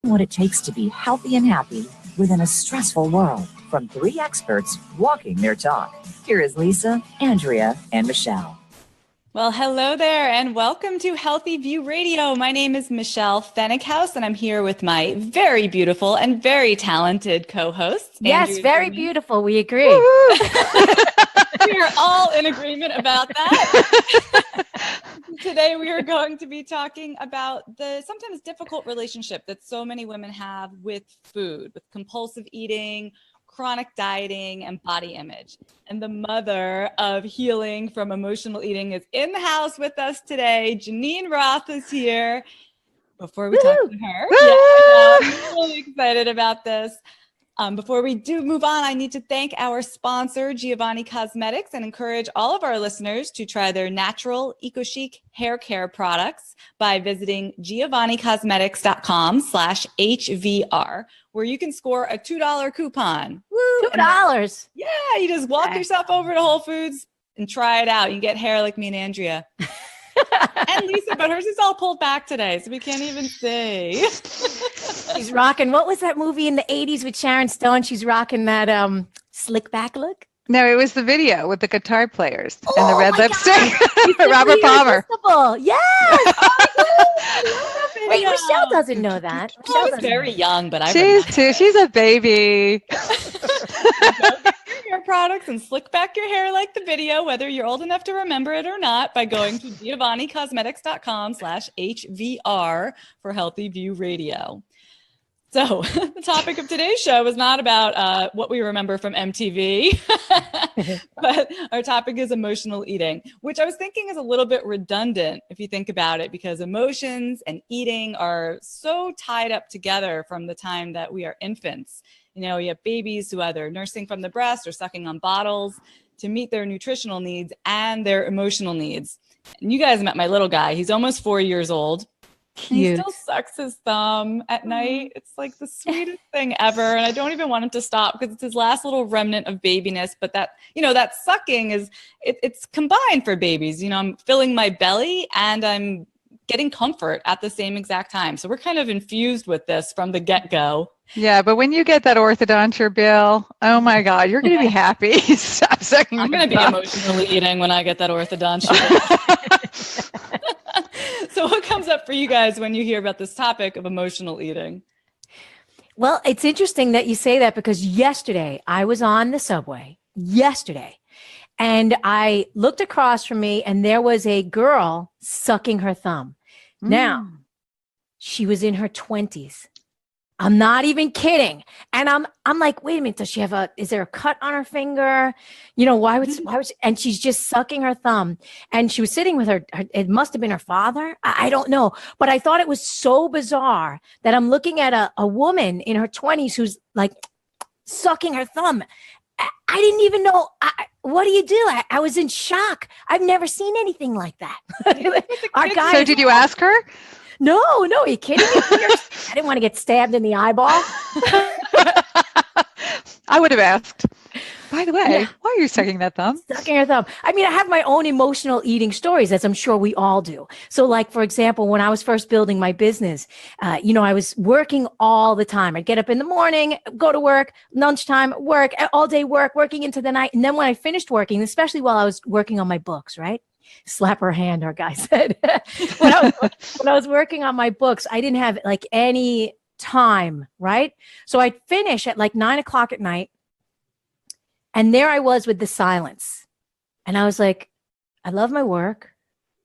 what it takes to be healthy and happy within a stressful world from 3 experts walking their talk. Here is Lisa, Andrea, and Michelle. Well, hello there and welcome to Healthy View Radio. My name is Michelle Fennighaus and I'm here with my very beautiful and very talented co-hosts. Yes, Andrea very German. Beautiful. We agree. We are all in agreement about that. Today we are going to be talking about the sometimes difficult relationship that so many women have with food, with compulsive eating, chronic dieting, and body image. And the mother of healing from emotional eating is in the house with us today. Geneen Roth is here. Before we talk to her, I'm really excited about this. Before we do move on, I need to thank our sponsor, Giovanni Cosmetics, and encourage all of our listeners to try their natural, eco-chic hair care products by visiting giovannicosmetics.com/HVR, where you can score a $2 coupon. Woo, $2. Yeah, you just walk yourself over to Whole Foods and try it out. You can get hair like me and Andrea. And Lisa, but hers is all pulled back today, so we can't even see. She's rocking. What was that movie in the 80s with Sharon Stone? She's rocking that slick back look. No, it was the video with the guitar players and the red lipstick. Robert Palmer. Yes. Wait, Michelle doesn't know that. She's very young, but She's a baby. Hair products and slick back your hair like the video, whether you're old enough to remember it or not, by going to giovannicosmetics.com/HVR for Healthy View Radio. So the topic of today's show is not about what we remember from MTV, but our topic is emotional eating, which I was thinking is a little bit redundant if you think about it, because emotions and eating are so tied up together from the time that we are infants. You know, you have babies who either nursing from the breast or sucking on bottles to meet their nutritional needs and their emotional needs. And you guys met my little guy. He's almost 4 years old. He still sucks his thumb at night. It's like the sweetest thing ever. And I don't even want him to stop because it's his last little remnant of babiness. But that, you know, that sucking is, it's combined for babies. You know, I'm filling my belly and I'm getting comfort at the same exact time. So we're kind of infused with this from the get-go. Yeah, but when you get that orthodonture bill, oh my God, you're going to be happy. Stop sucking. I'm going to be emotionally eating when I get that orthodonture. So what comes up for you guys when you hear about this topic of emotional eating? Well, it's interesting that you say that because yesterday I was on the subway and I looked across from me and there was a girl sucking her thumb. Now, she was in her 20s. I'm not even kidding. And I'm like, wait a minute, is there a cut on her finger? You know, why would and she's just sucking her thumb. And she was sitting with her, it must have been her father. I don't know. But I thought it was so bizarre that I'm looking at a woman in her 20s who's like sucking her thumb. I didn't even know. What do you do? I was in shock. I've never seen anything like that. So did you ask her? No, are you kidding me? I didn't want to get stabbed in the eyeball. I would have asked. By the way, why are you sucking that thumb? Sucking her thumb. I mean, I have my own emotional eating stories, as I'm sure we all do. So like, for example, when I was first building my business, you know, I was working all the time. I'd get up in the morning, go to work, lunchtime, work, all day working into the night. And then when I finished working, especially while I was working on my books, right? Slap her hand, our guy said. when I was working on my books, I didn't have like any time, right? So I'd finish at like 9:00 at night. And there I was with the silence. And I was like, I love my work.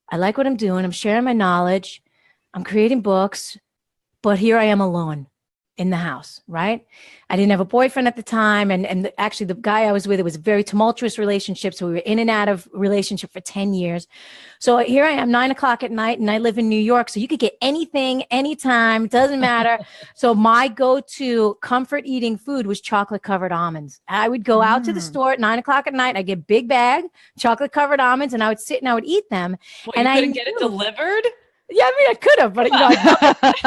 I like what I'm doing. I'm sharing my knowledge. I'm creating books. But here I am alone in the house, right? I didn't have a boyfriend at the time. And actually the guy I was with, it was a very tumultuous relationship. So we were in and out of relationship for 10 years. So here I am, 9:00 at night, and I live in New York. So you could get anything, anytime, doesn't matter. So my go-to comfort eating food was chocolate covered almonds. I would go out to the store at 9:00 at night. I'd get a big bag, chocolate covered almonds, and I would sit and I would eat them. And I couldn't get it delivered? Yeah, I mean, I could have, but you know,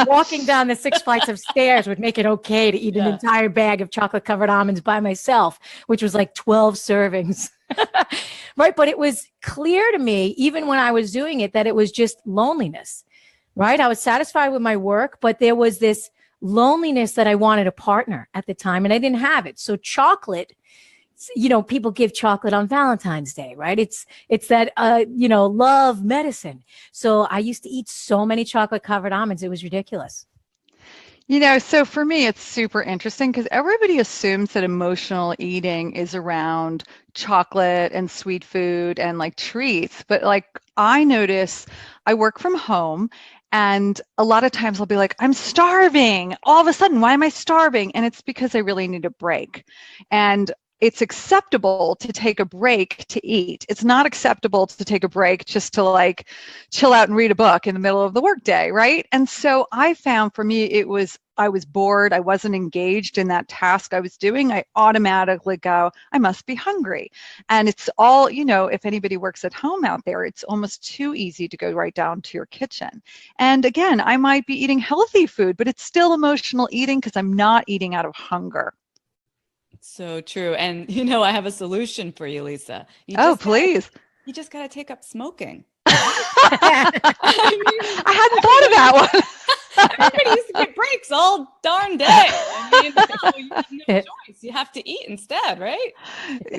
walking down the 6 flights of stairs would make it okay to eat an entire bag of chocolate-covered almonds by myself, which was like 12 servings. Right? But it was clear to me, even when I was doing it, that it was just loneliness. Right? I was satisfied with my work, but there was this loneliness that I wanted a partner at the time, and I didn't have it. So chocolate, people give chocolate on Valentine's Day, right? It's that, love medicine. So I used to eat so many chocolate covered almonds. It was ridiculous. So for me, it's super interesting because everybody assumes that emotional eating is around chocolate and sweet food and like treats. But like I notice I work from home and a lot of times I'll be like, I'm starving. All of a sudden, why am I starving? And it's because I really need a break. And it's acceptable to take a break to eat. It's not acceptable to take a break just to like chill out and read a book in the middle of the workday, right? And so I found for me, I was bored. I wasn't engaged in that task I was doing. I automatically go, I must be hungry. And it's all, if anybody works at home out there, it's almost too easy to go right down to your kitchen. And again, I might be eating healthy food, but it's still emotional eating because I'm not eating out of hunger. So true. And I have a solution for you, Lisa. Please. You just got to take up smoking. I hadn't thought of that one. Everybody used to get breaks all darn day. You have no choice. You have to eat instead, right?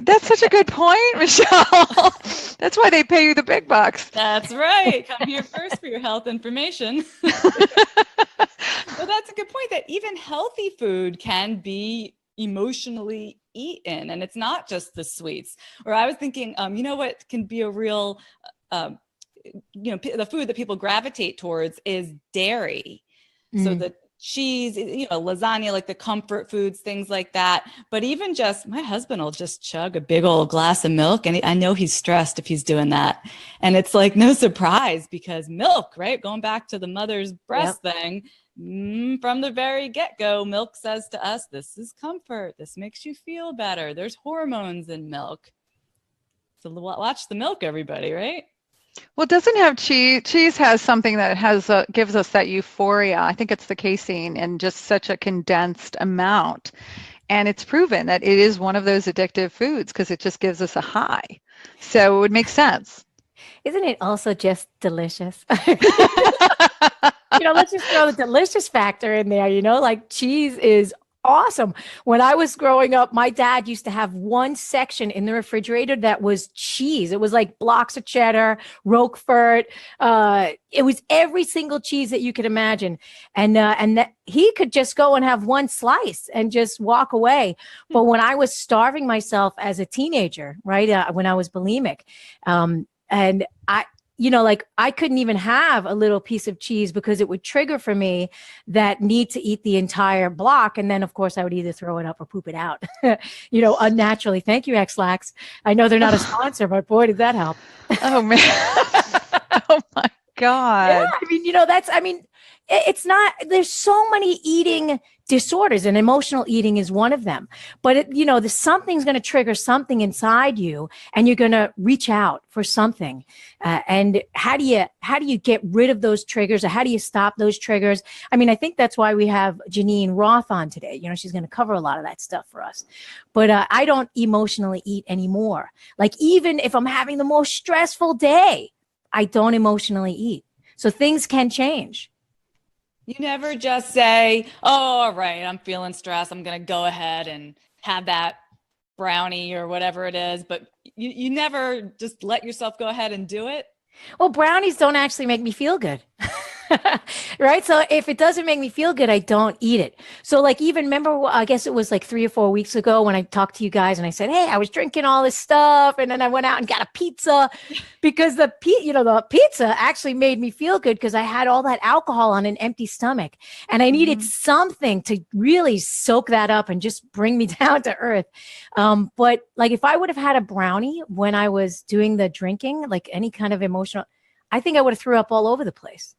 That's such a good point, Michelle. That's why they pay you the big bucks. That's right. Come here first for your health information. Well, that's a good point that even healthy food can be emotionally eaten, and it's not just the sweets. Or I was thinking, what can be a real, the food that people gravitate towards is dairy. So the cheese, lasagna, like the comfort foods, things like that. But even just my husband will just chug a big old glass of milk, and I know he's stressed if he's doing that. And it's like no surprise because milk, right? Going back to the mother's breast thing. From the very get-go, milk says to us, this is comfort. This makes you feel better. There's hormones in milk. So watch the milk, everybody, right? Well, it doesn't have cheese. Cheese has something that gives us that euphoria. I think it's the casein in just such a condensed amount. And it's proven that it is one of those addictive foods because it just gives us a high. So it would make sense. Isn't it also just delicious? Let's just throw the delicious factor in there, like cheese is awesome. When I was growing up, my dad used to have one section in the refrigerator that was cheese. It was like blocks of cheddar, Roquefort. It was every single cheese that you could imagine. And that he could just go and have one slice and just walk away. But when I was starving myself as a teenager, right, when I was bulimic, and I couldn't even have a little piece of cheese because it would trigger for me that need to eat the entire block. And then, of course, I would either throw it up or poop it out, unnaturally. Thank you, X-Lax. I know they're not a sponsor, but boy, did that help. Oh, man. Oh, my God. Yeah, it's not, there's so many eating disorders, and emotional eating is one of them. But something's going to trigger something inside you, and you're going to reach out for something. And how do you get rid of those triggers, or how do you stop those triggers? I think that's why we have Geneen Roth on today. She's going to cover a lot of that stuff for us. But I don't emotionally eat anymore. Like even if I'm having the most stressful day, I don't emotionally eat. So things can change. You never just say, oh, all right, I'm feeling stressed. I'm going to go ahead and have that brownie or whatever it is. But you never just let yourself go ahead and do it. Well, brownies don't actually make me feel good. Right. So if it doesn't make me feel good, I don't eat it. So like, even remember, I guess it was like 3 or 4 weeks ago when I talked to you guys and I said, hey, I was drinking all this stuff. And then I went out and got a pizza because the pizza actually made me feel good because I had all that alcohol on an empty stomach and I needed something to really soak that up and just bring me down to earth. But like, if I would have had a brownie when I was doing the drinking, like any kind of emotional, I think I would have threw up all over the place.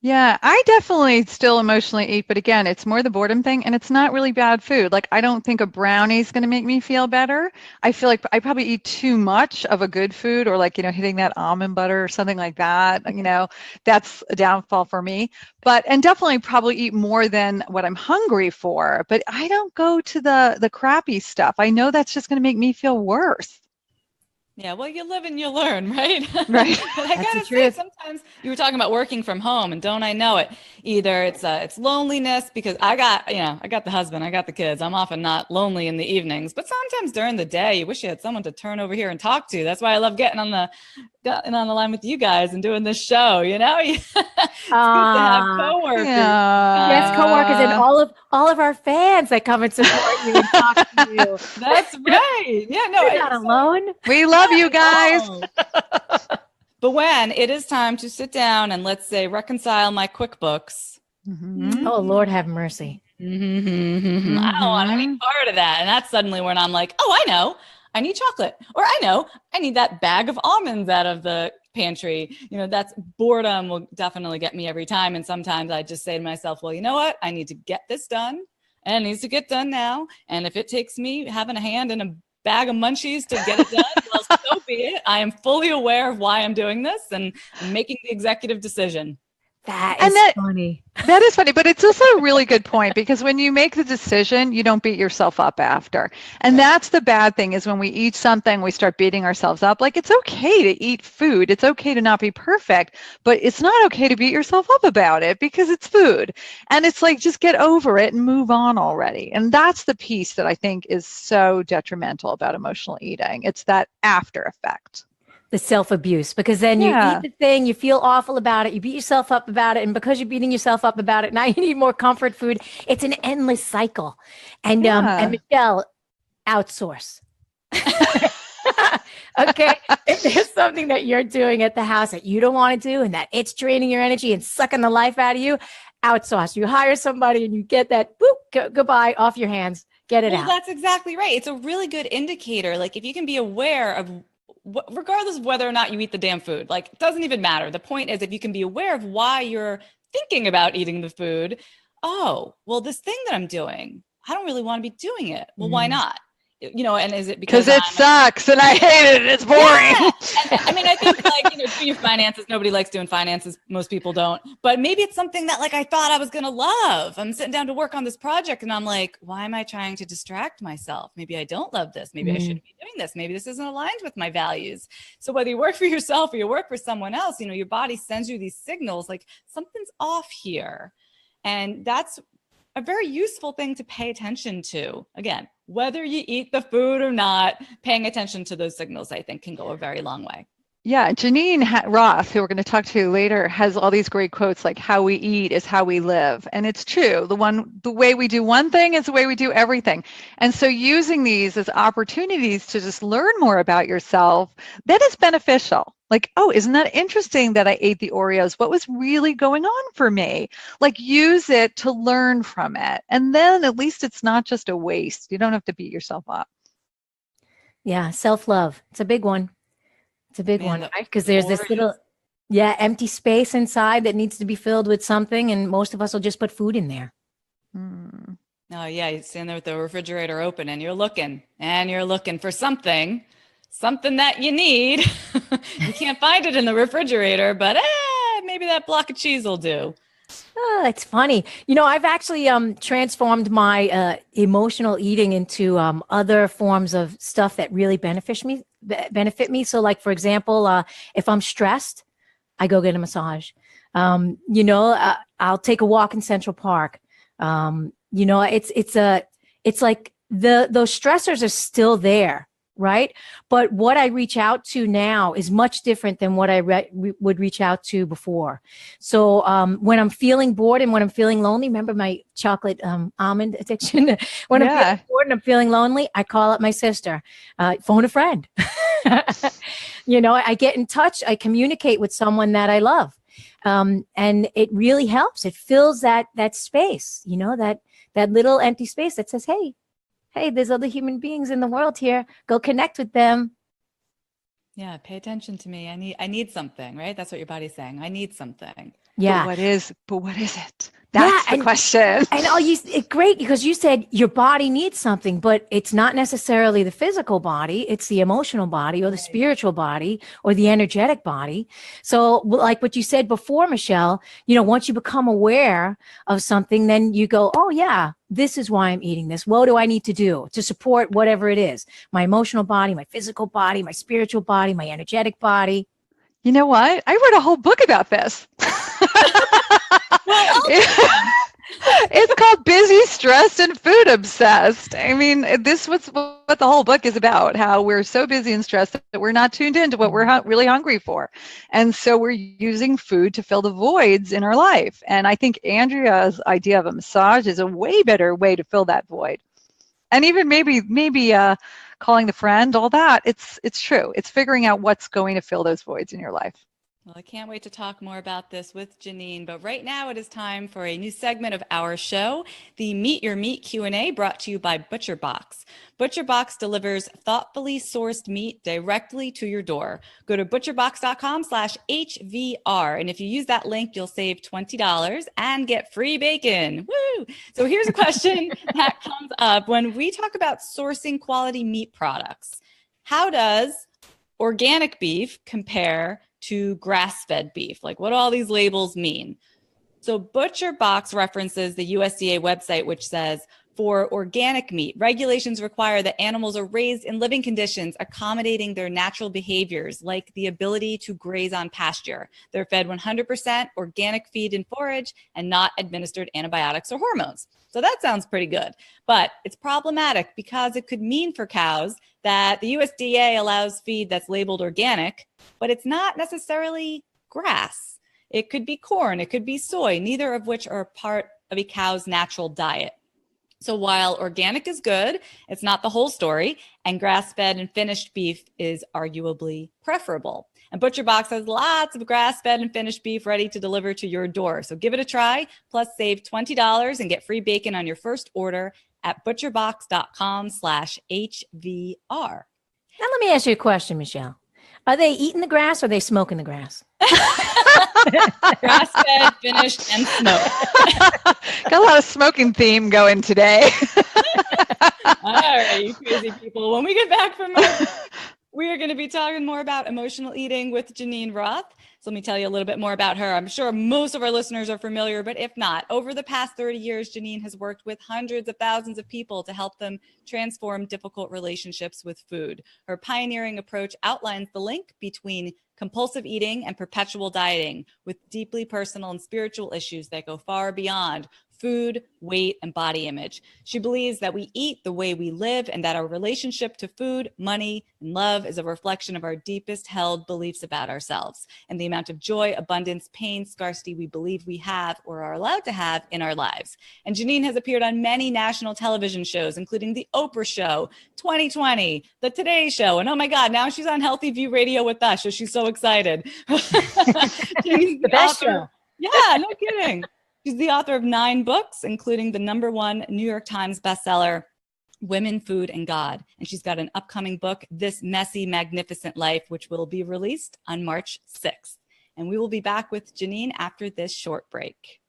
Yeah, I definitely still emotionally eat, but again, it's more the boredom thing, and it's not really bad food. Like, I don't think a brownie is going to make me feel better. I feel like I probably eat too much of a good food, or like, hitting that almond butter or something like that. That's a downfall for me. And definitely probably eat more than what I'm hungry for. But I don't go to the crappy stuff. I know that's just going to make me feel worse. Yeah, well, you live and you learn, right? Right. But I That's the gotta say, truth. sometimes you were talking about working from home, and don't I know it? Either it's loneliness because I got the husband, I got the kids. I'm often not lonely in the evenings, but sometimes during the day, you wish you had someone to turn over here and talk to. That's why I love getting on the line with you guys and doing this show. It's good to have Ah, coworkers. yes, coworkers and Yeah. all of our fans that come and support you and talk to you. That's right. Yeah, no, You're not it's alone. We love you not guys. alone. But when it is time to sit down and let's say reconcile my QuickBooks, Mhm. Oh, Lord have mercy. I don't want any Mhm. part of that. And that's suddenly when I'm like, oh, I know, I need chocolate. Or I know, I need that bag of almonds out of the pantry. That's boredom will definitely get me every time. And sometimes I just say to myself, well, you know what? I need to get this done. And it needs to get done now. And if it takes me having a hand in a bag of munchies to get it done, well, so be it. I am fully aware of why I'm doing this and I'm making the executive decision. That And is that funny. That is funny, but it's also a really good point because when you make the decision, you don't beat yourself up after. And Right. that's the bad thing is when we eat something, we start beating ourselves up. Like it's okay to eat food. It's okay to not be perfect, but it's not okay to beat yourself up about it because it's food. And it's like just get over it and move on already. And that's the piece that I think is so detrimental about emotional eating. It's that after effect. The self-abuse, because then you Yeah. eat the thing, you feel awful about it, you beat yourself up about it, and because you're beating yourself up about it, now you need more comfort food. It's an endless cycle. And Yeah. Michelle, outsource. Okay. If there's something that you're doing at the house that you don't want to do and that it's draining your energy and sucking the life out of you, outsource. You hire somebody and you get that goodbye off your hands. Get it Well, out. that's exactly right. It's a really good indicator. Like if you can be aware of, regardless of whether or not you eat the damn food, like it doesn't even matter. The point is, if you can be aware of why you're thinking about eating the food, oh, well, this thing that I'm doing, I don't really want to be doing it. Well, why Mm. not? And is it Because because it sucks and I hate it. It's boring. yeah. And I mean, I think like, doing finances, nobody likes doing finances. Most people don't, but maybe it's something that like, I thought I was going to love. I'm sitting down to work on this project and I'm like, why am I trying to distract myself? Maybe I don't love this. Maybe I shouldn't be doing this. Maybe this isn't aligned with my values. So whether you work for yourself or you work for someone else, your body sends you these signals like something's off here. And that's a very useful thing to pay attention to. Again, whether you eat the food or not, paying attention to those signals, I think, can go a very long way. Yeah, Geneen Roth, who we're going to talk to later, has all these great quotes like "How we eat is how we live," and it's true. The way we do one thing is the way we do everything. And so, using these as opportunities to just learn more about yourself, that is beneficial. Like, oh, isn't that interesting that I ate the Oreos? What was really going on for me? Like, use it to learn from it, and then at least it's not just a waste. You don't have to beat yourself up. Yeah, self-love. It's a big one. It's a big Man, one, right? Because there's this Oreos. little, empty space inside that needs to be filled with something, and most of us will just put food in there. Hmm. Oh, yeah, you stand there with the refrigerator open and you're looking for something that you need. You can't find it in the refrigerator, but maybe that block of cheese will do. Oh, it's funny. I've actually transformed my emotional eating into other forms of stuff that really benefit me. So, like for example, if I'm stressed, I go get a massage. I'll take a walk in Central Park. It's like those stressors are still there, right? But what I reach out to now is much different than what I would reach out to before. So when I'm feeling bored and when I'm feeling lonely, remember my chocolate almond addiction? When I'm feeling bored and I'm feeling lonely, I call up my sister, phone a friend. I get in touch. I communicate with someone that I love. And it really helps. It fills that space, that little empty space that says, hey, there's other human beings in the world here. Go connect with them. Yeah, pay attention to me. I need something, right? That's what your body's saying. I need something. Yeah. But what is it? That's the question. And great, because you said your body needs something, but it's not necessarily the physical body. It's the emotional body or the spiritual body or the energetic body. So like what you said before, Michelle, once you become aware of something, then you go, oh yeah, this is why I'm eating this. What do I need to do to support whatever it is? My emotional body, my physical body, my spiritual body, my energetic body. You know what? I wrote a whole book about this. It's called Busy, Stressed, and Food Obsessed. I mean, this was what the whole book is about, how we're so busy and stressed that we're not tuned into what we're really hungry for. And so we're using food to fill the voids in our life. And I think Andrea's idea of a massage is a way better way to fill that void. And even maybe calling the friend, all that, it's true. It's figuring out what's going to fill those voids in your life. Well, I can't wait to talk more about this with Geneen, but right now it is time for a new segment of our show, the Meet Your Meat Q&A, brought to you by ButcherBox. ButcherBox delivers thoughtfully sourced meat directly to your door. Go to butcherbox.com/HVR, and if you use that link, you'll save $20 and get free bacon. Woo! So here's a question that comes up when we talk about sourcing quality meat products. How does organic beef compare to grass-fed beef? Like, what do all these labels mean? So ButcherBox references the USDA website, which says, for organic meat, regulations require that animals are raised in living conditions accommodating their natural behaviors, like the ability to graze on pasture. They're fed 100% organic feed and forage and not administered antibiotics or hormones. So that sounds pretty good, but it's problematic because it could mean for cows that the USDA allows feed that's labeled organic, but it's not necessarily grass. It could be corn, it could be soy, neither of which are part of a cow's natural diet. So while organic is good, it's not the whole story, and grass-fed and finished beef is arguably preferable. And ButcherBox has lots of grass-fed and finished beef ready to deliver to your door. So give it a try, plus save $20 and get free bacon on your first order at butcherbox.com/HVR. Now let me ask you a question, Michelle. Are they eating the grass or are they smoking the grass? Grass-fed, finished, and smoked. Got a lot of smoking theme going today. All right, you crazy people. When we get back from we are going to be talking more about emotional eating with Geneen Roth. So let me tell you a little bit more about her. I'm sure most of our listeners are familiar, but if not, over the past 30 years, Geneen has worked with hundreds of thousands of people to help them transform difficult relationships with food. Her pioneering approach outlines the link between compulsive eating and perpetual dieting, with deeply personal and spiritual issues that go far beyond food, weight, and body image. She believes that we eat the way we live and that our relationship to food, money, and love is a reflection of our deepest held beliefs about ourselves and the amount of joy, abundance, pain, scarcity we believe we have or are allowed to have in our lives. And Geneen has appeared on many national television shows, including The Oprah Show, 2020, The Today Show, and oh my God, now she's on Healthy View Radio with us, so she's so excited. The best show. Yeah, no kidding. She's the author of 9 books, including the #1 New York Times bestseller, Women, Food, and God. And she's got an upcoming book, This Messy, Magnificent Life, which will be released on March 6th. And we will be back with Geneen after this short break.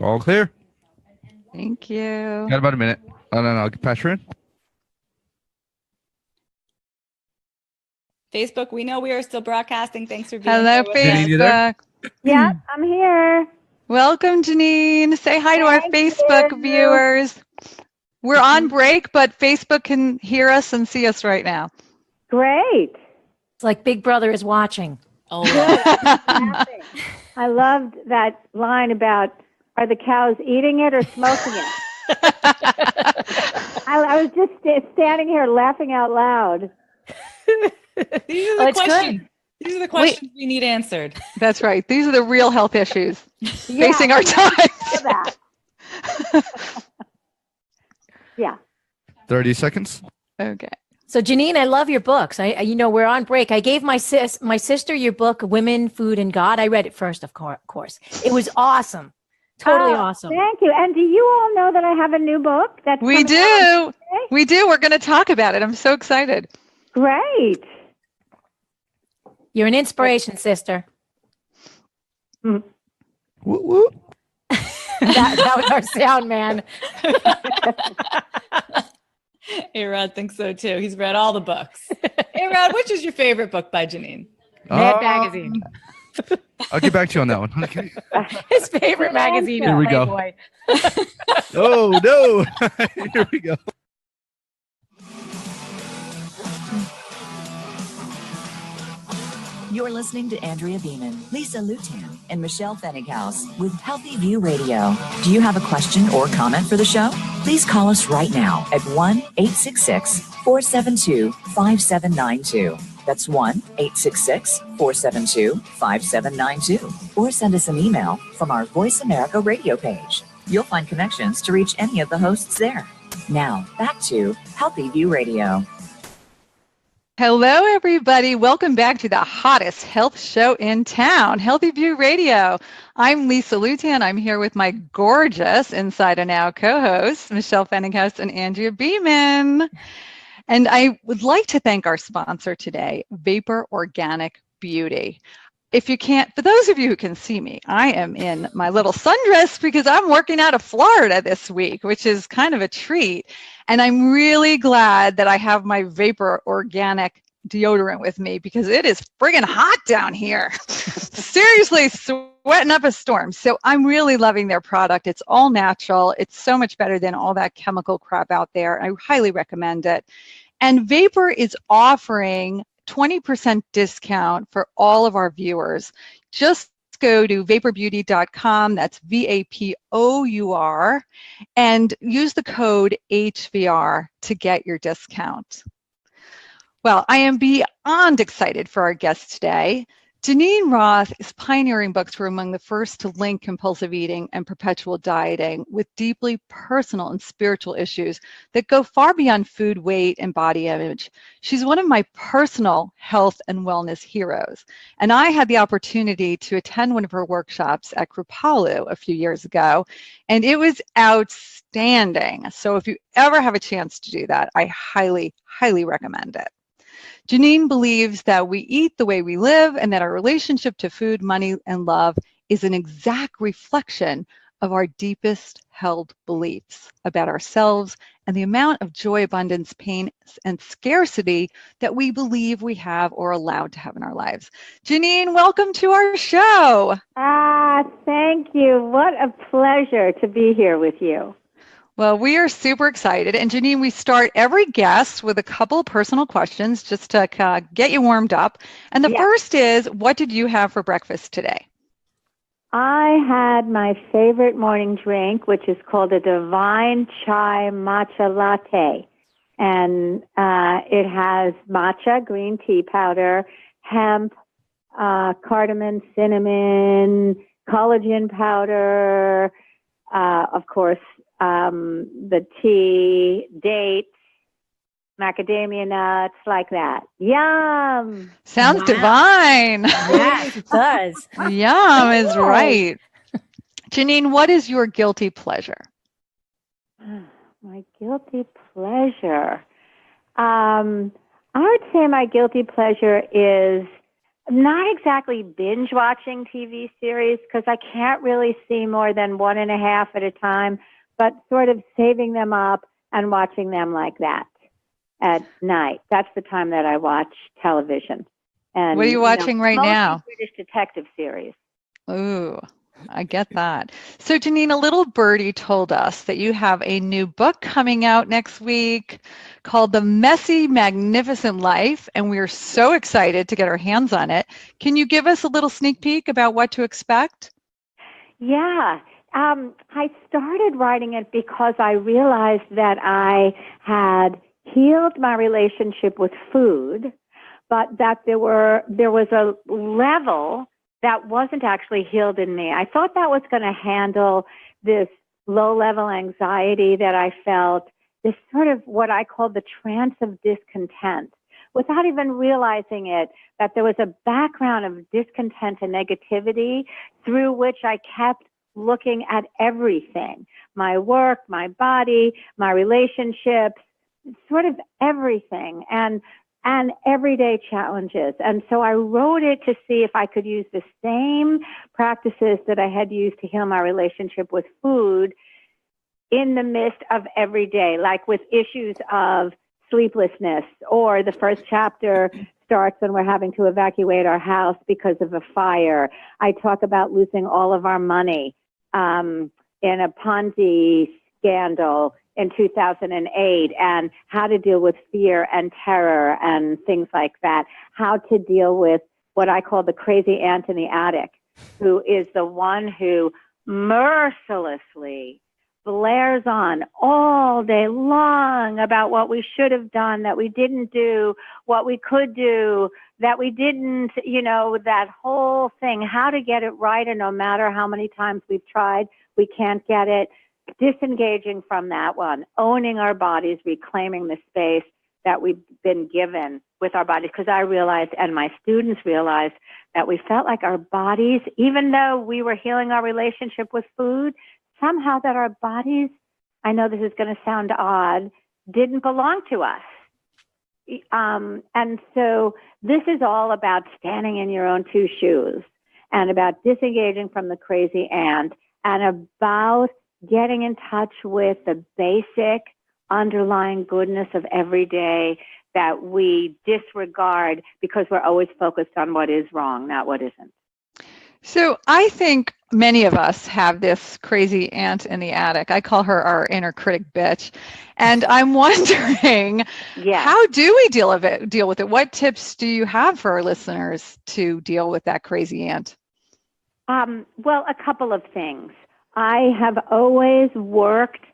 All clear. Thank you. Got about a minute. I don't know. Pass her in. Facebook, we know we are still broadcasting. Thanks for being Hello, here with us. Geneen, you there? Yeah, I'm here. Welcome, Geneen. Say hi to our Thank Facebook you. viewers. We're on break, but Facebook can hear us and see us right now. Great. It's like Big Brother is watching. Oh, Laughing. I loved that line about, are the cows eating it or smoking it? I was just standing here laughing out loud. these are the it's questions. good. These are the questions we need answered. That's right. These are the real health issues Yeah, facing our I times. know that. Yeah. 30 seconds. Okay. So Geneen, I love your books. We're on break. I gave my sister your book, Women, Food, and God. I read it first, of course. It was awesome. Totally awesome. Thank you. And do you all know that I have a new book? We do. We do. We're going to talk about it. I'm so excited. Great. You're an inspiration, sister. Woo, woo. That was our sound man. A-Rod thinks so too. He's read all the books. A-Rod, which is your favorite book by Geneen? Mad Magazine. I'll get back to you on that one. Okay. His favorite magazine Here is we go. Playboy. Oh, no. Here we go. You're listening to Andrea Beeman, Lisa Lutan, and Michelle Fennighaus with Healthy View Radio. Do you have a question or comment for the show? Please call us right now at 1-866-472-5792. That's 1-866-472-5792. Or send us an email from our Voice America radio page. You'll find connections to reach any of the hosts there. Now, back to Healthy View Radio. Hello, everybody. Welcome back to the hottest health show in town, Healthy View Radio. I'm Lisa Lutan. I'm here with my gorgeous Inside and Out co-hosts, Michelle Fennighaus and Andrea Beeman. And I would like to thank our sponsor today, Vapor Organic Beauty. If you can't, for those of you who can see me, I am in my little sundress because I'm working out of Florida this week, which is kind of a treat. And I'm really glad that I have my Vapor Organic deodorant with me because it is friggin' hot down here. Seriously, sweating up a storm. So I'm really loving their product. It's all natural. It's so much better than all that chemical crap out there. I highly recommend it. And Vapor is offering 20% discount for all of our viewers. Just go to vaporbeauty.com, that's VAPOUR, and use the code HVR to get your discount. Well, I am beyond excited for our guest today. Geneen Roth's pioneering books were among the first to link compulsive eating and perpetual dieting with deeply personal and spiritual issues that go far beyond food, weight, and body image. She's one of my personal health and wellness heroes. And I had the opportunity to attend one of her workshops at Kripalu a few years ago, and it was outstanding. So if you ever have a chance to do that, I highly, highly recommend it. Geneen believes that we eat the way we live and that our relationship to food, money, and love is an exact reflection of our deepest held beliefs about ourselves and the amount of joy, abundance, pain, and scarcity that we believe we have or are allowed to have in our lives. Geneen, welcome to our show. Thank you. What a pleasure to be here with you. Well, we are super excited. And Geneen, we start every guest with a couple of personal questions just to get you warmed up. And the first is, what did you have for breakfast today? I had my favorite morning drink, which is called a Divine Chai Matcha Latte. And it has matcha, green tea powder, hemp, cardamom, cinnamon, collagen powder, of course, the tea, dates, macadamia nuts, like that. Yum! Sounds divine. Yes, it does. Yum is right. Geneen, what is your guilty pleasure? My guilty pleasure. I would say my guilty pleasure is not exactly binge watching TV series because I can't really see more than 1.5 at a time, but sort of saving them up and watching them like that at night. That's the time that I watch television. And what are you watching right now? British detective series. Ooh, I get that. So Geneen, a little birdie told us that you have a new book coming out next week called The Messy, Magnificent Life, and we are so excited to get our hands on it. Can you give us a little sneak peek about what to expect? Yeah. I started writing it because I realized that I had healed my relationship with food, but that there was a level that wasn't actually healed in me. I thought that was going to handle this low-level anxiety that I felt, this sort of what I call the trance of discontent, without even realizing it, that there was a background of discontent and negativity through which I kept looking at everything, my work, my body, my relationships, sort of everything. And and everyday challenges. And so I wrote it to see if I could use the same practices that I had used to heal my relationship with food in the midst of every day, like with issues of sleeplessness, or the first chapter starts when we're having to evacuate our house because of a fire. I talk about losing all of our money in a Ponzi scandal in 2008, and how to deal with fear and terror and things like that, how to deal with what I call the crazy aunt in the attic, who is the one who mercilessly blares on all day long about what we should have done, that we didn't do, what we could do, that we didn't, that whole thing, how to get it right. And no matter how many times we've tried, we can't get it. Disengaging from that one, owning our bodies, reclaiming the space that we've been given with our bodies. Because I realized, and my students realized, that we felt like our bodies, even though we were healing our relationship with food, somehow that our bodies, I know this is going to sound odd, didn't belong to us. And so this is all about standing in your own two shoes, and about disengaging from the crazy aunt, and about getting in touch with the basic underlying goodness of every day that we disregard because we're always focused on what is wrong, not what isn't. So I think many of us have this crazy aunt in the attic. I call her our inner critic bitch. And I'm wondering, how do we deal with it? What tips do you have for our listeners to deal with that crazy aunt? Well, a couple of things. I have always worked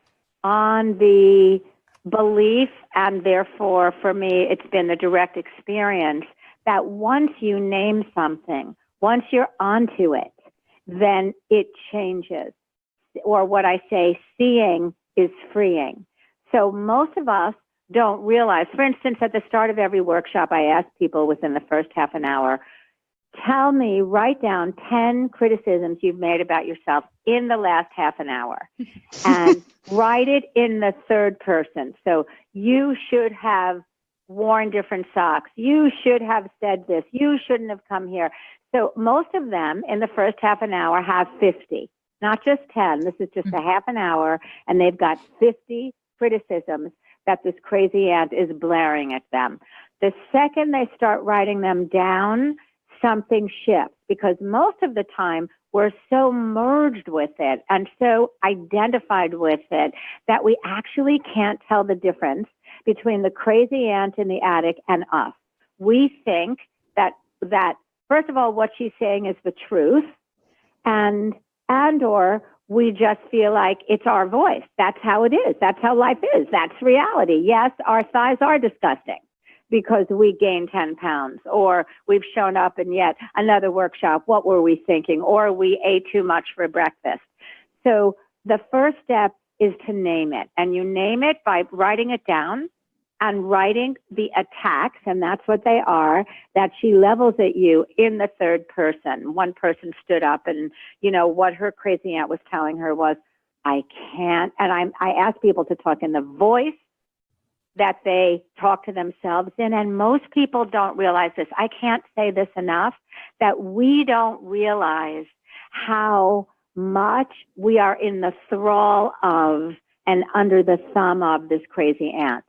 on the belief, and therefore for me, it's been the direct experience that once you name something, once you're onto it, then it changes. Or what I say, seeing is freeing. So most of us don't realize, for instance, at the start of every workshop, I ask people within the first half an hour, write down 10 criticisms you've made about yourself in the last half an hour, and write it in the third person. So you should have worn different socks. You should have said this. You shouldn't have come here. So most of them in the first half an hour have 50, not just 10. This is just a half an hour, and they've got 50 criticisms that this crazy aunt is blaring at them. The second they start writing them down, something shifts, because most of the time we're so merged with it and so identified with it that we actually can't tell the difference between the crazy aunt in the attic and us. We think that first of all, what she's saying is the truth, and or we just feel like it's our voice. That's how it is. That's how life is. That's reality. Yes, our thighs are disgusting because we gained 10 pounds, or we've shown up in yet another workshop. What were we thinking? Or we ate too much for breakfast. So the first step is to name it. And you name it by writing it down and writing the attacks, and that's what they are, that she levels at you in the third person. One person stood up and, what her crazy aunt was telling her was, I can't. And I ask people to talk in the voice that they talk to themselves in. And most people don't realize this. I can't say this enough, that we don't realize how much we are in the thrall of and under the thumb of this crazy aunt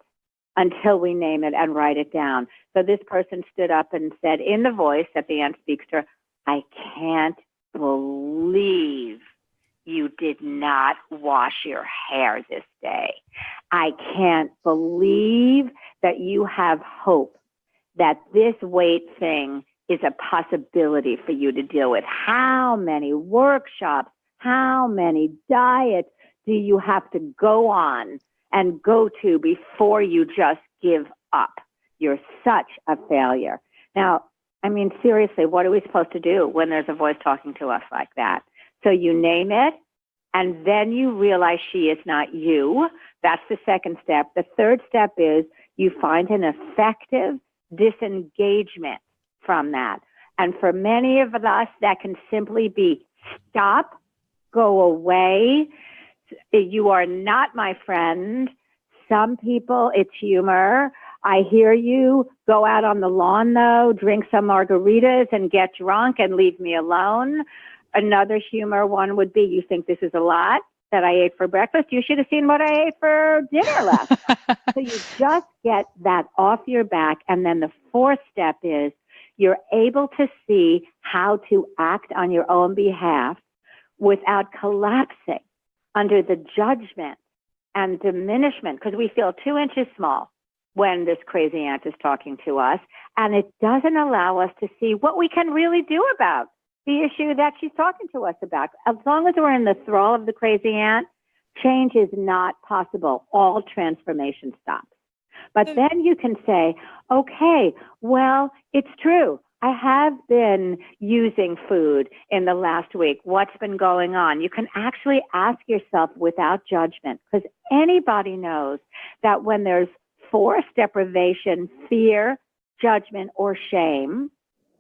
until we name it and write it down. So this person stood up and said in the voice that the aunt speaks to her, I can't believe you did not wash your hair this day. I can't believe that you have hope, that this weight thing is a possibility for you to deal with. How many workshops, how many diets do you have to go on and go to before you just give up? You're such a failure. Now, seriously, what are we supposed to do when there's a voice talking to us like that? So you name it, and then you realize she is not you. That's the second step. The third step is you find an effective disengagement from that. And for many of us, that can simply be stop, go away. You are not my friend. Some people, it's humor. I hear you. Go out on the lawn, though, drink some margaritas and get drunk and leave me alone. Another humor one would be, you think this is a lot that I ate for breakfast? You should have seen what I ate for dinner last night. So you just get that off your back. And then the fourth step is you're able to see how to act on your own behalf without collapsing under the judgment and diminishment, because we feel 2 inches small when this crazy aunt is talking to us, and it doesn't allow us to see what we can really do about the issue that she's talking to us about. As long as we're in the thrall of the crazy aunt, change is not possible. All transformation stops. But then you can say, okay, well, it's true. I have been using food in the last week. What's been going on? You can actually ask yourself without judgment, because anybody knows that when there's forced deprivation, fear, judgment, or shame,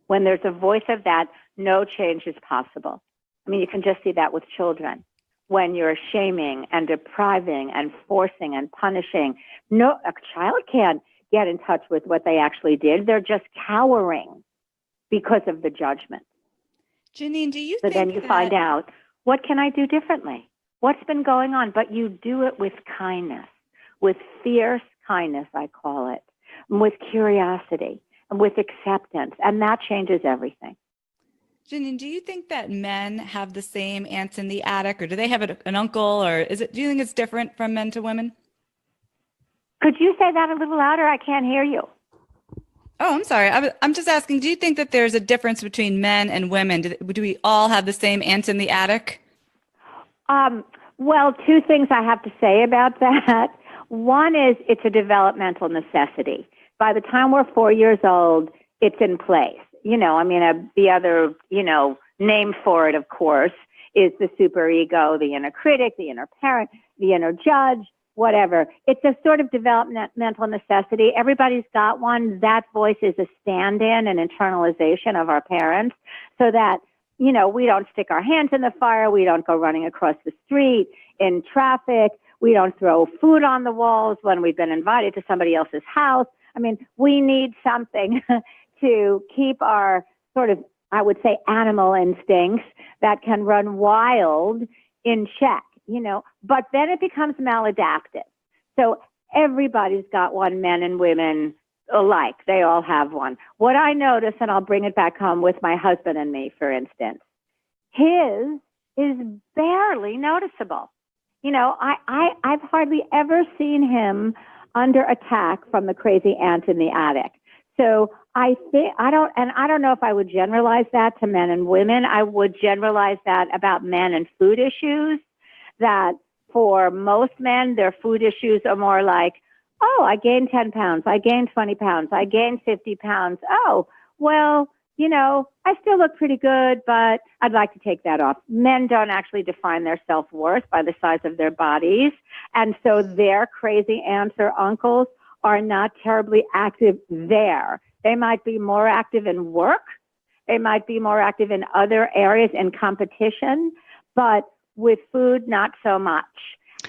when there's a voice of that, no change is possible. I mean, you can just see that with children. When you're shaming and depriving and forcing and punishing, no, a child can't get in touch with what they actually did. They're just cowering because of the judgment. Geneen, do you so think then you find out, what can I do differently? What's been going on? But you do it with kindness, with fierce kindness, I call it, and with curiosity and with acceptance. And that changes everything. Geneen, do you think that men have the same ants in the attic, or do they have an uncle, or do you think it's different from men to women? Could you say that a little louder? I can't hear you. Oh, I'm sorry. I'm just asking, do you think that there's a difference between men and women? Do we all have the same ants in the attic? Well, two things I have to say about that. One is it's a developmental necessity. By the time we're 4 years old, it's in place. The other, name for it, of course, is the superego, the inner critic, the inner parent, the inner judge, whatever. It's a sort of developmental necessity. Everybody's got one. That voice is a stand-in and internalization of our parents, so that, we don't stick our hands in the fire. We don't go running across the street in traffic. We don't throw food on the walls when we've been invited to somebody else's house. I mean, we need something to keep our sort of, I would say, animal instincts that can run wild in check, but then it becomes maladaptive. So everybody's got one, men and women alike. They all have one. What I notice, and I'll bring it back home with my husband and me, for instance, his is barely noticeable. I've hardly ever seen him under attack from the crazy aunt in the attic. So I don't know if I would generalize that to men and women. I would generalize that about men and food issues, that for most men, their food issues are more like, oh, I gained 10 pounds, I gained 20 pounds, I gained 50 pounds. Oh, well, I still look pretty good, but I'd like to take that off. Men don't actually define their self-worth by the size of their bodies. And so their crazy aunts or uncles are not terribly active there. They might be more active in work. They might be more active in other areas in competition, but with food, not so much.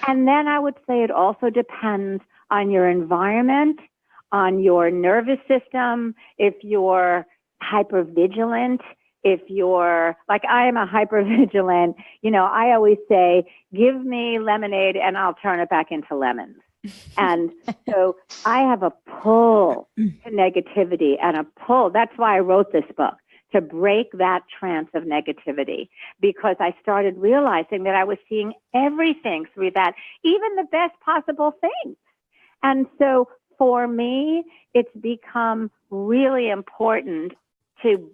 And then I would say it also depends on your environment, on your nervous system. If you're hypervigilant, if you're like, I am a hypervigilant, I always say, give me lemonade and I'll turn it back into lemons. And so I have a pull to negativity and a pull. That's why I wrote this book, to break that trance of negativity, because I started realizing that I was seeing everything through that, even the best possible things. And so for me, it's become really important to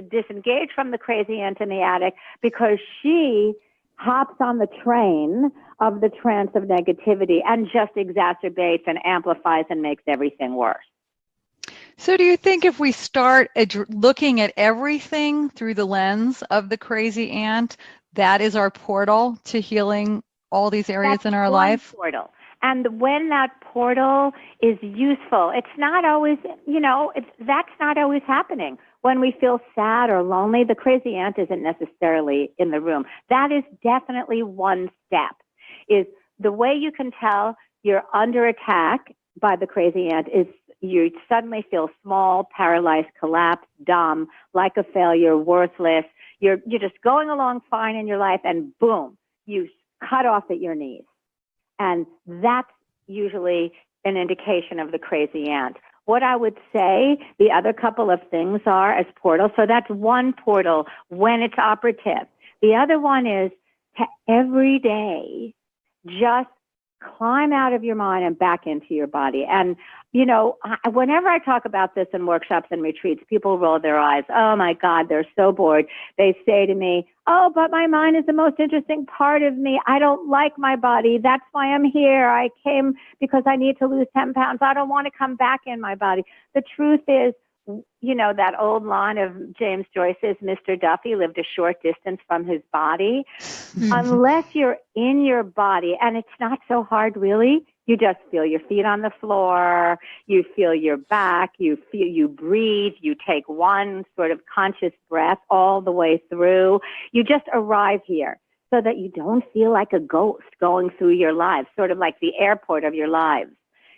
disengage from the crazy aunt in the attic, because she hops on the train of the trance of negativity and just exacerbates and amplifies and makes everything worse. So do you think if we start looking at everything through the lens of the crazy aunt, that is our portal to healing all these areas in our life? Portal. And when that portal is useful, it's not always, that's not always happening. When we feel sad or lonely, the crazy aunt isn't necessarily in the room. That is definitely one step. Is the way you can tell you're under attack by the crazy aunt is you suddenly feel small, paralyzed, collapsed, dumb, like a failure, worthless. You're just going along fine in your life, and boom, you cut off at your knees. And that's usually an indication of the crazy ant. What I would say, the other couple of things are as portals. So that's one portal when it's operative. The other one is to every day just climb out of your mind and back into your body. And, you know, whenever I talk about this in workshops and retreats, people roll their eyes. Oh my God, they're so bored. They say to me, oh, but my mind is the most interesting part of me. I don't like my body. That's why I'm here. I came because I need to lose 10 pounds. I don't want to come back in my body. The truth is, you know, that old line of James Joyce's, Mr. Duffy lived a short distance from his body. Unless you're in your body, and it's not so hard really, you just feel your feet on the floor, you feel your back, you breathe, you take one sort of conscious breath all the way through. You just arrive here so that you don't feel like a ghost going through your lives, sort of like the airport of your lives,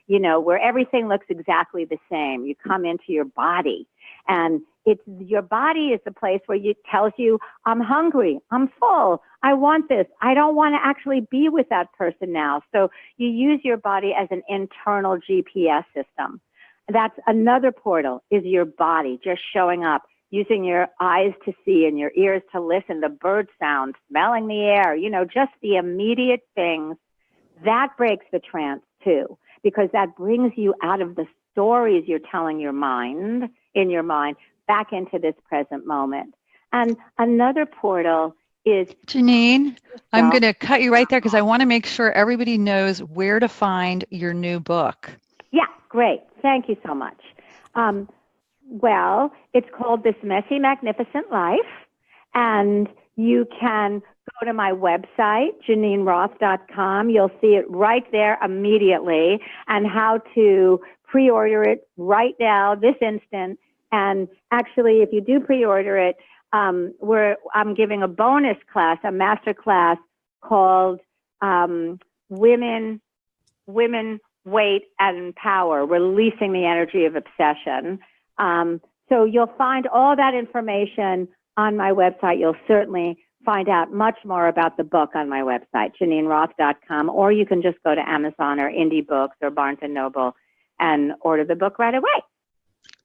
you know, where everything looks exactly the same. You come into your body, and it's your body is the place where it tells you, I'm hungry, I'm full, I want this, I don't want to actually be with that person now. So you use your body as an internal GPS system. That's another portal, is your body just showing up, using your eyes to see and your ears to listen, the bird sounds, smelling the air, you know, just the immediate things. That breaks the trance too, because that brings you out of the stories you're telling your mind, in your mind, back into this present moment. And another portal is... Geneen, I'm going to cut you right there because I want to make sure everybody knows where to find your new book. Yeah, great. Thank you so much. Well, it's called This Messy, Magnificent Life, and you can go to my website, JeneenRoth.com. You'll see it right there immediately, and how to pre-order it right now, this instant. And actually, if you do pre-order it, I'm giving a bonus class, a master class called Women, Weight, and Power, Releasing the Energy of Obsession. So you'll find all that information on my website. You'll certainly find out much more about the book on my website, JeneenRoth.com, or you can just go to Amazon or Indie Books or Barnes & Noble and order the book right away.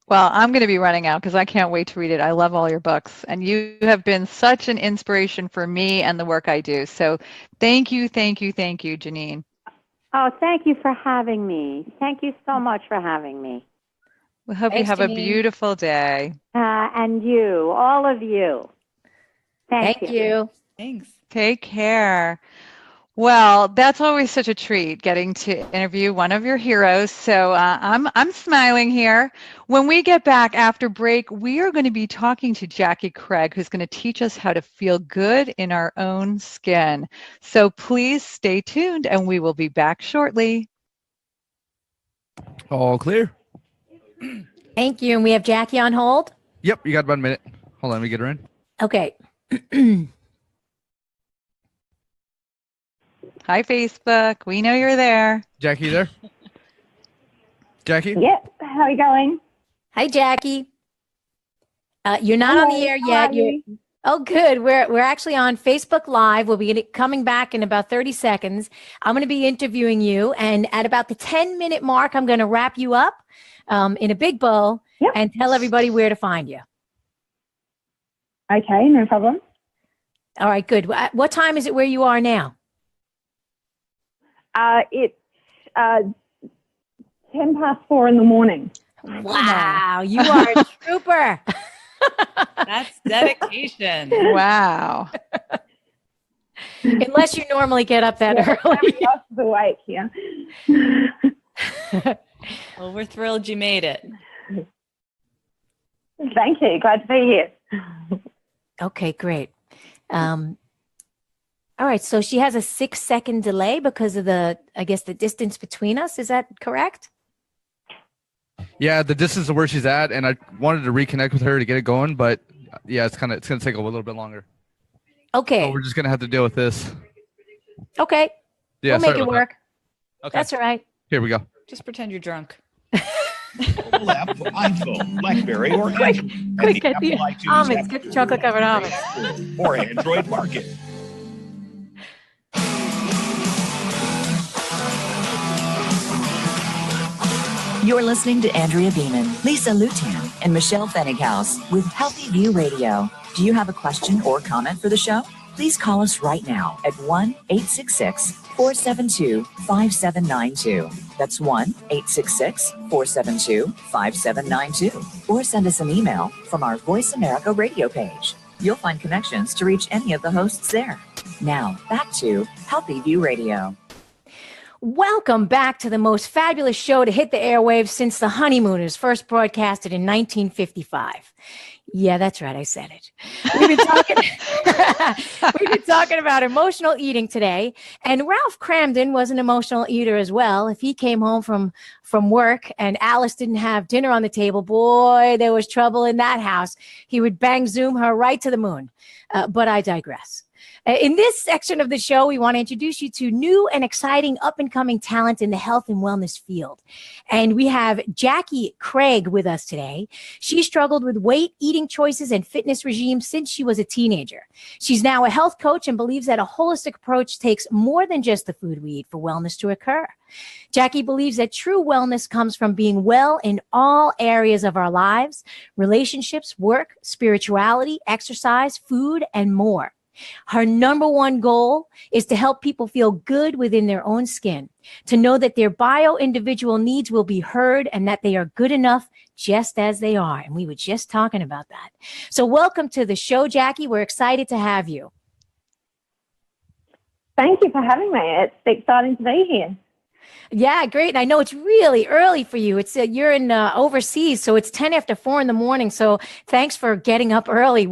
Well, I'm going to be running out because I can't wait to read it. I love all your books, and you have been such an inspiration for me and the work I do. So thank you, Geneen. Oh, thank you for having me. Thank you so much for having me. We hope you have a beautiful day. And you, all of you. Thank you. Thanks. Take care. Well, that's always such a treat getting to interview one of your heroes. So I'm smiling here. When we get back after break, we are going to be talking to Jacqui Craig, who's going to teach us how to feel good in our own skin. So please stay tuned, and we will be back shortly. All clear. Thank you. And we have Jacqui on hold. Yep, you got about a minute. Hold on, let me get her in. Okay. Hi, Facebook. We know you're there. Jacqui, there? Jacqui? Yep. How are you going? Hi, Jacqui. You're not on the air yet. Oh, good. We're actually on Facebook Live. We'll be coming back in about 30 seconds. I'm going to be interviewing you, and at about the 10-minute mark, I'm going to wrap you up in a big bow and tell everybody where to find you. Okay, no problem. All right, good. What time is it where you are now? It's 4:10 in the morning. Wow, you are a trooper. That's dedication. Wow. Unless you normally get up that early. Everybody else is awake here. Well, we're thrilled you made it. Thank you. Glad to be here. Okay, great. All right, so she has a 6-second delay because of the distance between us. Is that correct? Yeah, the distance of where she's at, and I wanted to reconnect with her to get it going, but yeah, it's gonna take a little bit longer. Okay. So we're just gonna have to deal with this. Okay. Yeah, we'll make it work. Okay. That's all right. Here we go. Just pretend you're drunk. Mobile app for iPhone, BlackBerry, or Quick, Android. quick, at get the iTunes almonds. App Get the Store, chocolate covered almonds. Play Store, or Android Market. You're listening to Andrea Beeman, Lisa Lutan, and Michelle Fennighaus with Healthy View Radio. Do you have a question or comment for the show? Please call us right now at 1-866-472-5792. That's 1-866-472-5792. Or send us an email from our Voice America radio page. You'll find connections to reach any of the hosts there. Now, back to Healthy View Radio. Welcome back to the most fabulous show to hit the airwaves since the Honeymooners, first broadcasted in 1955. Yeah, that's right. I said it. We've been talking about emotional eating today. And Ralph Cramden was an emotional eater as well. If he came home from work and Alice didn't have dinner on the table, boy, there was trouble in that house. He would bang Zoom her right to the moon. But I digress. In this section of the show, we want to introduce you to new and exciting up-and-coming talent in the health and wellness field. And we have Jacqui Craig with us today. She struggled with weight, eating choices, and fitness regimes since she was a teenager. She's now a health coach and believes that a holistic approach takes more than just the food we eat for wellness to occur. Jacqui believes that true wellness comes from being well in all areas of our lives: relationships, work, spirituality, exercise, food, and more. Her number one goal is to help people feel good within their own skin, to know that their bioindividual needs will be heard and that they are good enough just as they are. And we were just talking about that. So welcome to the show, Jacqui. We're excited to have you. Thank you for having me. It's exciting to be here. Yeah, great. And I know it's really early for you. It's you're in overseas, so it's 10 after 4 in the morning. So thanks for getting up early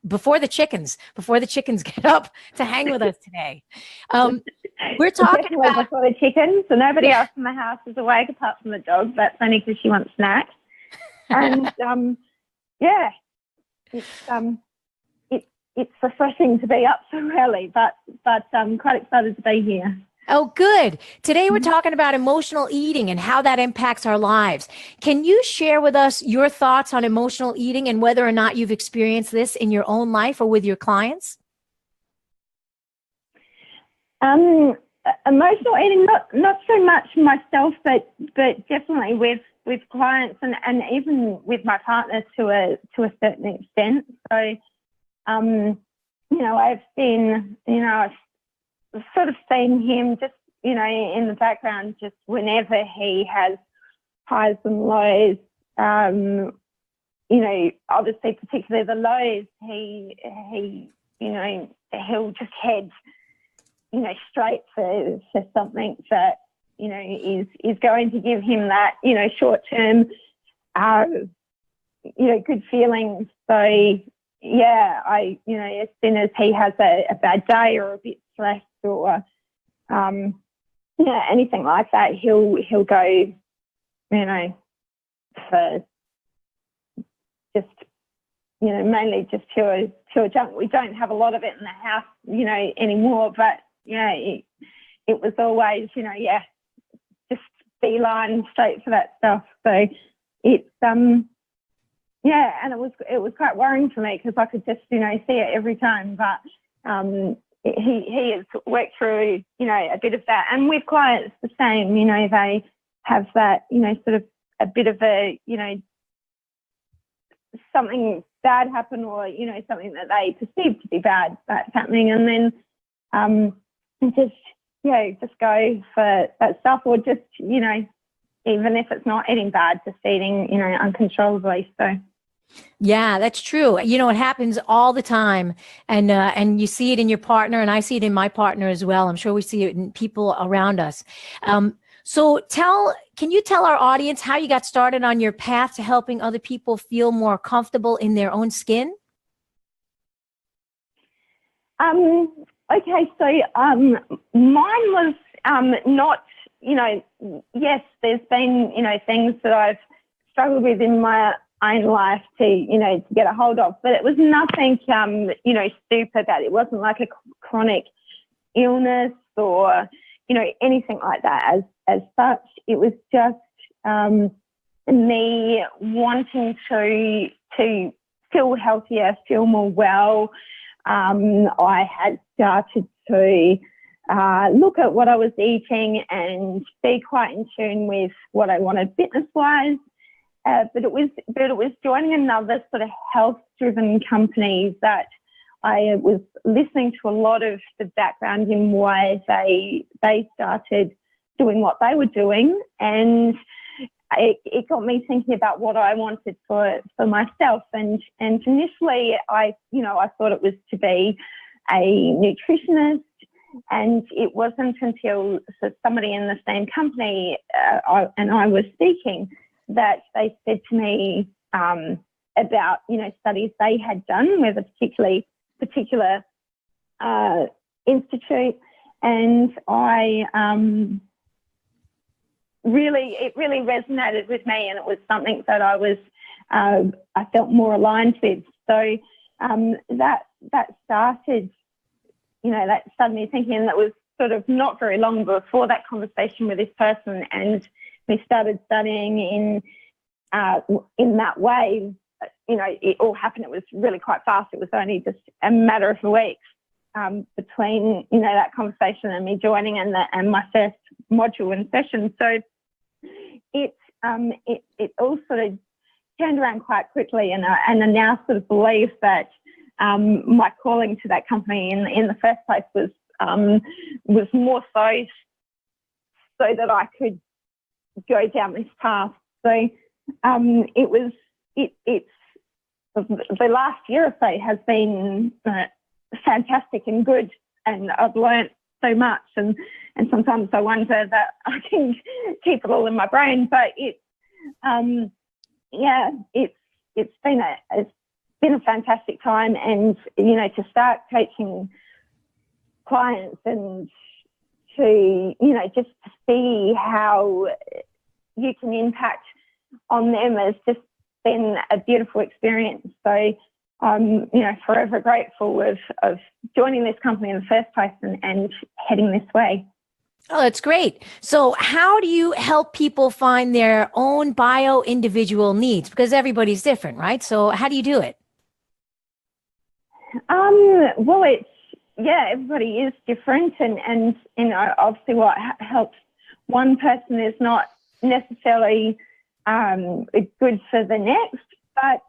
before the chickens get up to hang with us today. We're talking about before the chickens, so nobody else in the house is awake apart from the dog. That's only because she wants snacks. And yeah, it's refreshing to be up so early, but I'm quite excited to be here. Oh, good. Today, we're talking about emotional eating and how that impacts our lives. Can you share with us your thoughts on emotional eating and whether or not you've experienced this in your own life or with your clients? Emotional eating, not so much myself, but definitely with clients and even with my partner to a certain extent. So, I've been, I've sort of seen him just, in the background, just whenever he has highs and lows, obviously particularly the lows, he'll just head, straight for something that, is going to give him that, short-term, good feelings. So, yeah, as soon as he has a bad day or a bit stressed or anything like that, he'll go, for just, mainly just pure junk. We don't have a lot of it in the house, anymore, but it was always, just beeline straight for that stuff. So it's and it was quite worrying for me because I could just, see it every time, but he has worked through, a bit of that. And with clients, the same, they have that, sort of a bit of a, something bad happen or, something that they perceive to be bad that's happening. And then just go for that stuff or just, even if it's not eating bad, just eating, uncontrollably. So. Yeah, that's true. It happens all the time. And you see it in your partner, and I see it in my partner as well. I'm sure we see it in people around us. So can you tell our audience how you got started on your path to helping other people feel more comfortable in their own skin? Okay, so mine was not, yes, there's been, things that I've struggled with in my own life to get a hold of, but it was nothing, super bad. It wasn't like a chronic illness or, anything like that as such. It was just, me wanting to feel healthier, feel more well. I had started to look at what I was eating and be quite in tune with what I wanted fitness-wise. But it was joining another sort of health-driven company that I was listening to a lot of the background in why they started doing what they were doing, and it got me thinking about what I wanted for myself. And initially, I thought it was to be a nutritionist, and it wasn't until somebody in the same company I was speaking that they said to me about studies they had done with a particular institute, and it really resonated with me, and it was something that I felt more aligned with. So that started me thinking, and that was sort of not very long before that conversation with this person, and we started studying in that way. It all happened. It was really quite fast. It was only just a matter of weeks between that conversation and me joining and my first module and session. So it all sort of turned around quite quickly, and I now sort of believe that my calling to that company in the first place was more so that I could go down this path. So it's the last year or so has been fantastic and good, and I've learnt so much, and sometimes I wonder that I can keep it all in my brain, but it's been a fantastic time, and to start coaching clients and to just to see how you can impact on them has just been a beautiful experience. So I'm forever grateful of joining this company in the first place and heading this way. Oh, that's great. So how do you help people find their own bio-individual needs? Because everybody's different, right? So how do you do it? Well, everybody is different, and obviously what helps one person is not necessarily good for the next, but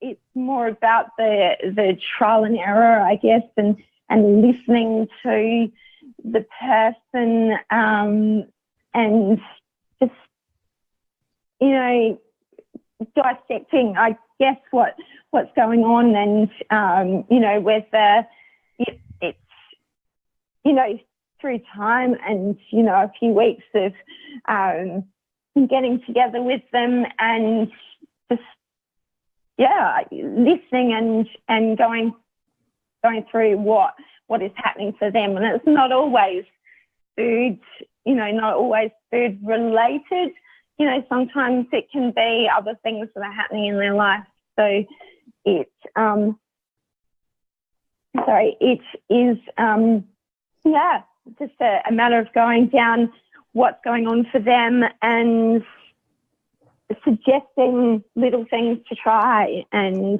it's more about the trial and error, I guess, and listening to the person, and just dissecting, I guess, what's going on, and whether it's through time and a few weeks of getting together with them and just listening and going through what is happening for them. And it's not always food, not always food related. Sometimes it can be other things that are happening in their life. So it is just a matter of going down what's going on for them and suggesting little things to try. And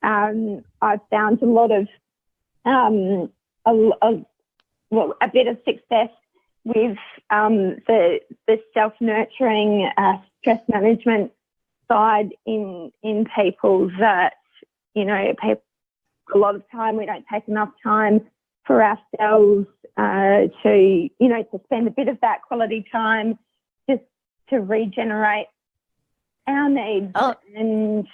I've found a lot of a bit of success with the self-nurturing stress management side in people that a lot of time we don't take enough time for ourselves to spend a bit of that quality time just to regenerate our needs. And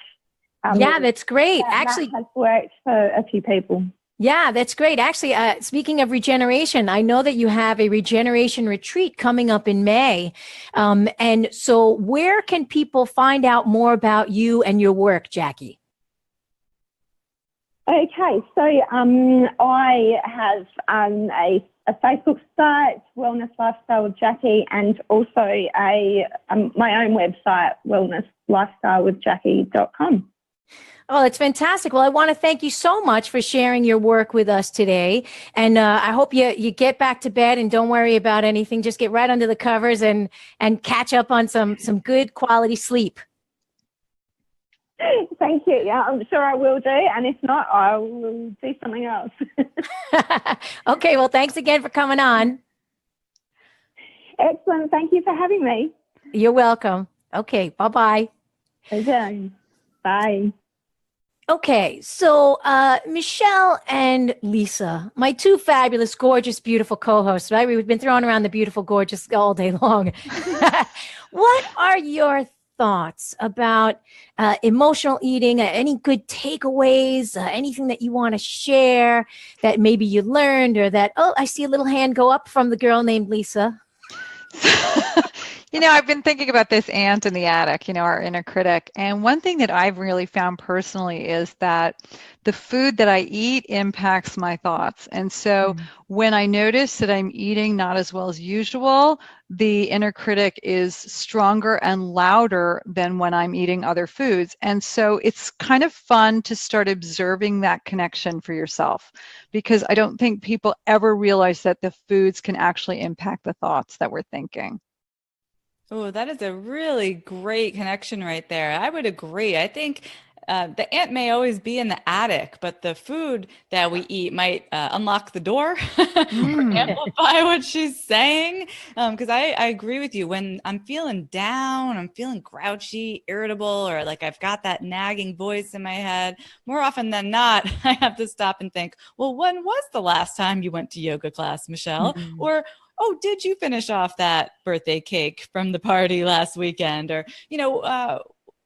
that's great. Actually, that has worked for a few people. Yeah, that's great. Actually, speaking of regeneration, I know that you have a regeneration retreat coming up in May. And so where can people find out more about you and your work, Jacqui? Okay, so I have a Facebook site, Wellness Lifestyle with Jacqui, and also my own website, wellnesslifestylewithjacqui.com. Oh, that's fantastic. Well, I want to thank you so much for sharing your work with us today. And I hope you get back to bed and don't worry about anything. Just get right under the covers and catch up on some good quality sleep. Thank you. Yeah, I'm sure I will do. And if not, I will do something else. Okay, well, thanks again for coming on. Excellent. Thank you for having me. You're welcome. Okay, bye-bye. Okay. Bye. Okay, so Michelle and Lisa, my two fabulous, gorgeous, beautiful co-hosts, right? We've been throwing around the beautiful, gorgeous all day long. What are your thoughts about emotional eating? Any good takeaways? Anything that you want to share that maybe you learned, or that, oh, I see a little hand go up from the girl named Lisa. I've been thinking about this ant in the attic, our inner critic. And one thing that I've really found personally is that the food that I eat impacts my thoughts. And so when I notice that I'm eating not as well as usual, the inner critic is stronger and louder than when I'm eating other foods. And so it's kind of fun to start observing that connection for yourself, because I don't think people ever realize that the foods can actually impact the thoughts that we're thinking. Oh, that is a really great connection right there. I would agree. I think the ant may always be in the attic, but the food that we eat might unlock the door or amplify what she's saying. Because I agree with you. When I'm feeling down, I'm feeling grouchy, irritable, or like I've got that nagging voice in my head, more often than not, I have to stop and think, well, when was the last time you went to yoga class, Michelle? Or, oh, did you finish off that birthday cake from the party last weekend? Or,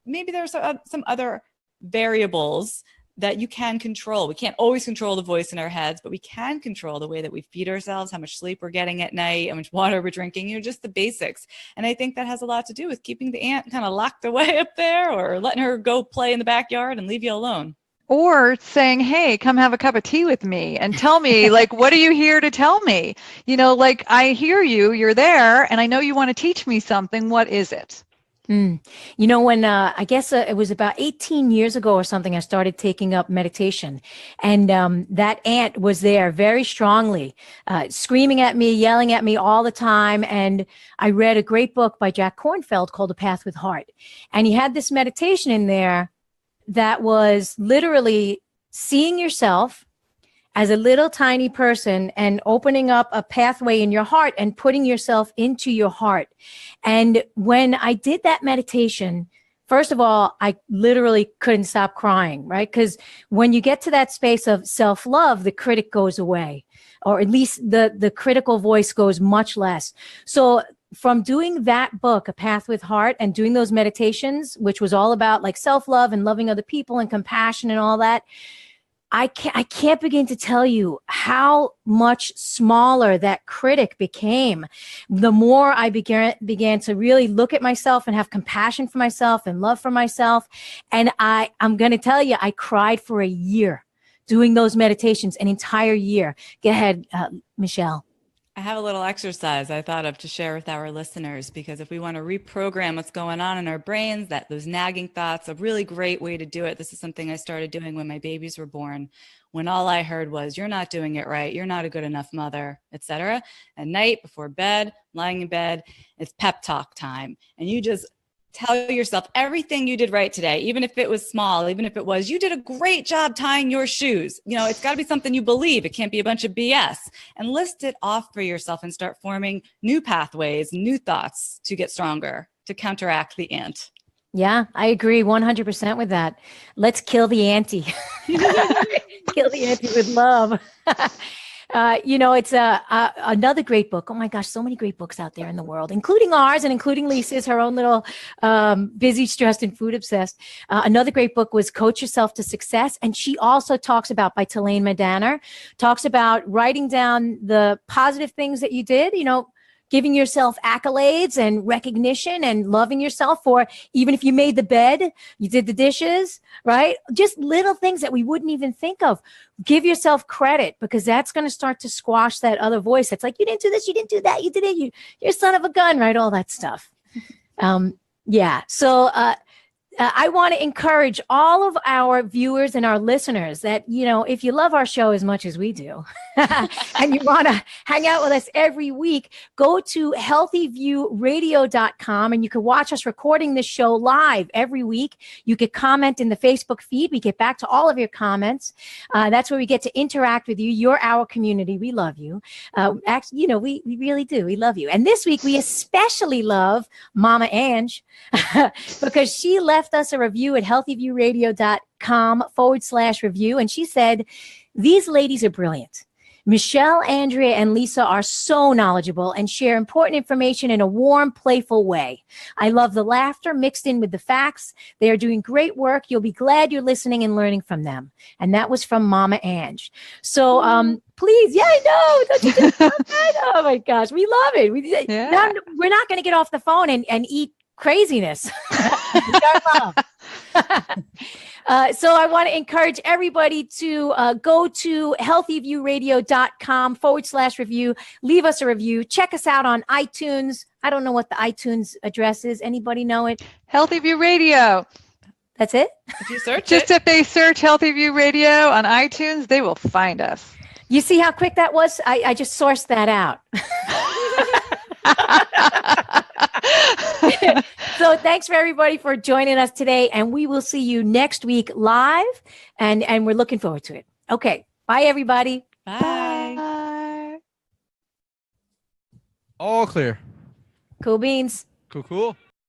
maybe there's some other variables that you can control. We can't always control the voice in our heads, but we can control the way that we feed ourselves, how much sleep we're getting at night, how much water we're drinking, just the basics. And I think that has a lot to do with keeping the ant kind of locked away up there, or letting her go play in the backyard and leave you alone. Or saying, hey, come have a cup of tea with me and tell me, like, what are you here to tell me? I hear you, you're there, and I know you want to teach me something. What is it? When I guess it was about 18 years ago or something, I started taking up meditation, and that ant was there very strongly, screaming at me, yelling at me all the time. And I read a great book by Jack Kornfield called A Path with Heart. And he had this meditation in there that was literally seeing yourself as a little tiny person and opening up a pathway in your heart and putting yourself into your heart. And when I did that meditation, first of all, I literally couldn't stop crying, right? Because when you get to that space of self-love, the critic goes away, or at least the critical voice goes much less. So from doing that book, A Path with Heart, and doing those meditations, which was all about like self-love and loving other people and compassion and all that, I can't begin to tell you how much smaller that critic became. The more I began to really look at myself and have compassion for myself and love for myself. And I'm going to tell you, I cried for a year doing those meditations, an entire year. Go ahead, Michelle. I have a little exercise I thought of to share with our listeners, because if we want to reprogram what's going on in our brains, that those nagging thoughts, a really great way to do it. This is something I started doing when my babies were born, when all I heard was, you're not doing it right, you're not a good enough mother, etc. At night, before bed, lying in bed, it's pep talk time. And you just tell yourself everything you did right today, even if it was small, even if it was, you did a great job tying your shoes. It's got to be something you believe. It can't be a bunch of BS. And list it off for yourself and start forming new pathways, new thoughts to get stronger, to counteract the ant. Yeah, I agree 100% with that. Let's kill the ante. Kill the ante with love. It's another great book. Oh my gosh, so many great books out there in the world, including ours and including Lisa's, her own little busy, stressed, and food obsessed. Another great book was Coach Yourself to Success. And she also talks about, by Telaine Madana, talks about writing down the positive things that you did, giving yourself accolades and recognition and loving yourself for, even if you made the bed, you did the dishes, right? Just little things that we wouldn't even think of. Give yourself credit, because that's going to start to squash that other voice. That's like, you didn't do this, you didn't do that, you did it, you're son of a gun, right? All that stuff. Yeah. So I want to encourage all of our viewers and our listeners that, if you love our show as much as we do and you want to hang out with us every week, go to healthyviewradio.com and you can watch us recording this show live every week. You can comment in the Facebook feed. We get back to all of your comments. That's where we get to interact with you. You're our community. We love you. Actually, we really do. We love you. And this week, we especially love Mama Ange because she left us a review at healthyviewradio.com/review. And she said, these ladies are brilliant. Michelle, Andrea, and Lisa are so knowledgeable and share important information in a warm, playful way. I love the laughter mixed in with the facts. They are doing great work. You'll be glad you're listening and learning from them. And that was from Mama Ange. So please, yeah, I know. Don't you just love that? Oh my gosh, we love it. We're not going to get off the phone and eat craziness. So I want to encourage everybody to go to healthyviewradio.com/review. Leave us a review. Check us out on iTunes. I don't know what the iTunes address is. Anybody know it? Healthy View Radio. That's it? If you search If they search Healthy View Radio on iTunes, they will find us. You see how quick that was? I just sourced that out. So thanks for everybody for joining us today, and we will see you next week live, and we're looking forward to it. Okay, bye everybody. Bye. All clear. Cool beans. Cool.